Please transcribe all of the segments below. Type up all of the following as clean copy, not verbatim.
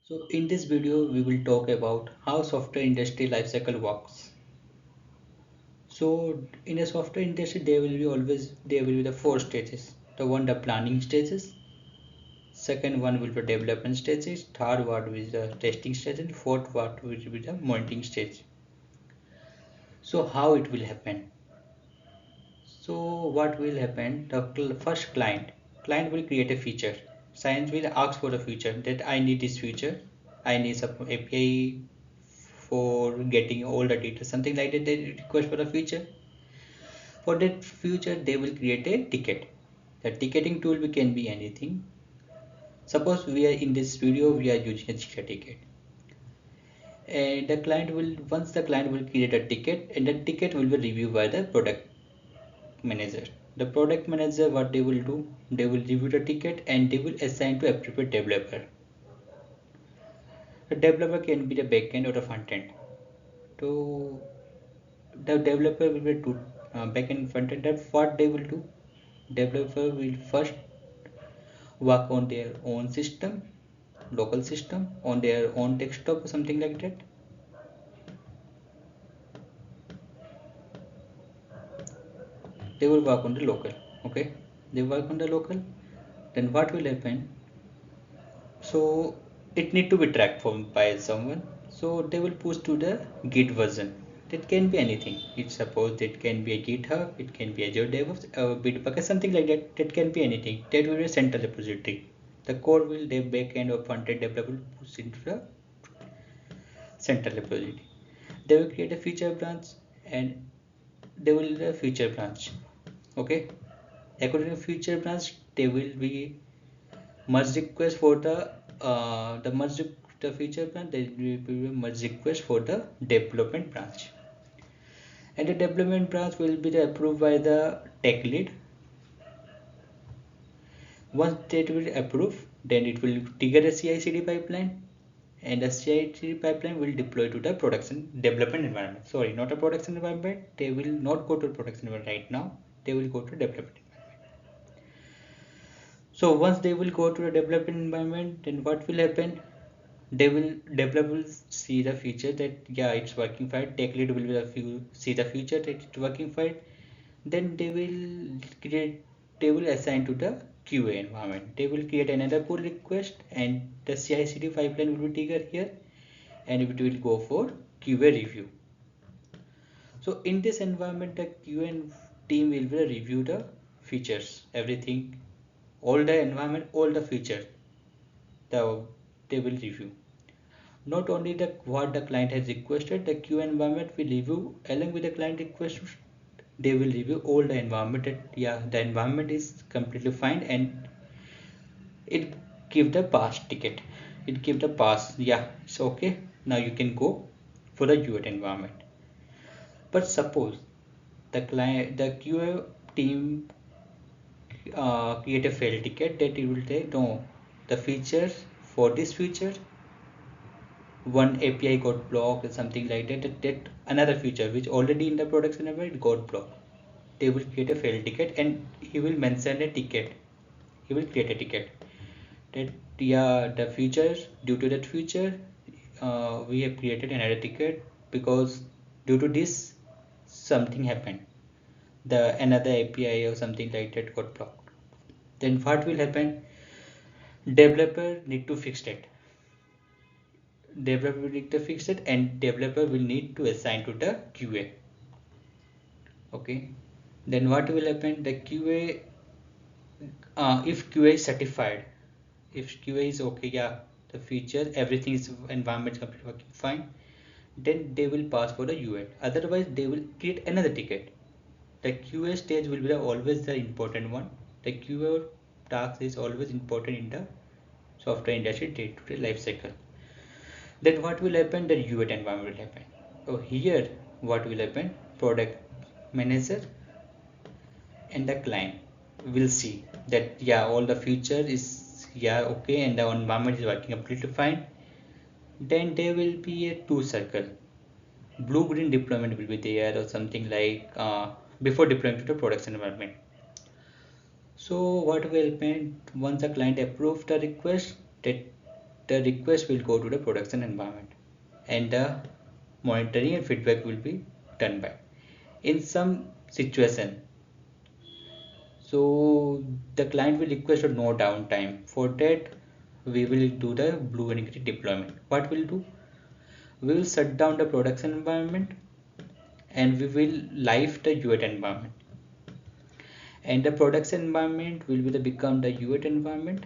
So in this video, we will talk about how software industry lifecycle works. So in a software industry, there will be the four stages. The planning stages, second one will be development stages, third one will be the testing stage, and fourth one will be the monitoring stage. So how it will happen? So what will happen? The first client will create a feature. Science will ask for the feature that I need this feature. I need some API for getting all the data, something like that. They request for a feature. For that feature, they will create a ticket. The ticketing tool can be anything. Suppose we are in this video, we are using a Jira ticket. And once the client will create a ticket, and the ticket will be reviewed by the product manager. The product manager, what they will do, they will review the ticket and they will assign to appropriate developer. The developer can be the backend or the front end. So the developer will be to backend and front end. That's what they will do. Developer will first work on their own system, local system, on their own desktop or something like that. They will work on the local. Okay, they work on the local. Then what will happen? So it need to be tracked from by someone. So they will push to the Git version. That can be anything. It suppose it can be a GitHub, it can be Azure DevOps, Bitbucket, something like that. That can be anything. That will be a central repository. The code will the backend or frontend developer will push into the central repository. They will create a feature branch and they will a feature branch. Okay. According to feature branch, they will be merge request for the merge the feature branch. There will be a merge request for the development branch, and the development branch will be approved by the tech lead. Once that will approve, then it will trigger a CI/CD pipeline, and the CI/CD pipeline will deploy to the production development environment. Sorry, not a production environment. They will not go to production environment right now. They will go to development. So once they will go to the development environment, then what will happen? Developer will see the feature that yeah, it's working fine. Tech lead will see the feature that it's working fine. Then they will assign to the QA environment. They will create another pull request and the CI/CD pipeline will be triggered here, and it will go for QA review. So in this environment, the QA team will review the features, everything, all the environment, all the features. They will review. Not only what the client has requested, the QA environment will review along with the client request. They will review all the environment that yeah, the environment is completely fine, and it give the pass ticket. It give the pass. Yeah, it's okay. Now you can go for the UAT environment. But suppose the QA team create a fail ticket that it will take no, the features for this feature one API got blocked or something like that another feature which already in the production environment got blocked. They will create a fail ticket and he will mention a ticket. He will create a ticket that yeah, the features due to that feature we have created another ticket because due to this something happened. The another API or something like that got blocked. Then what will happen? Developer need to fix that. Developer will need to fix it and developer will need to assign to the QA. Okay, then what will happen? The QA, if QA is certified, if QA is okay, yeah, the feature everything is environment completely working fine, then they will pass for the UAT. Otherwise they will create another ticket. The QA stage will be always the important one. The QA task is always important in the software industry day-to-day life cycle. Then what will happen? The UAT environment will happen. So here what will happen? Product manager and the client will see that yeah, all the feature is yeah okay and the environment is working completely fine. Then there will be a two circle. Blue green deployment will be there or something like before deploying to the production environment. So what will happen once the client approves the request, that the request will go to the production environment and the monitoring and feedback will be done by. In some situation, so the client will request a no downtime. For that, we will do the blue and green deployment. What we'll do? We will shut down the production environment and we will live the UAT environment. And the production environment will be become the UAT environment,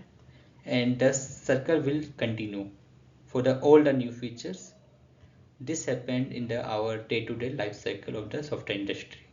and the circle will continue for the all the new features. This happened in our day-to-day life cycle of the software industry.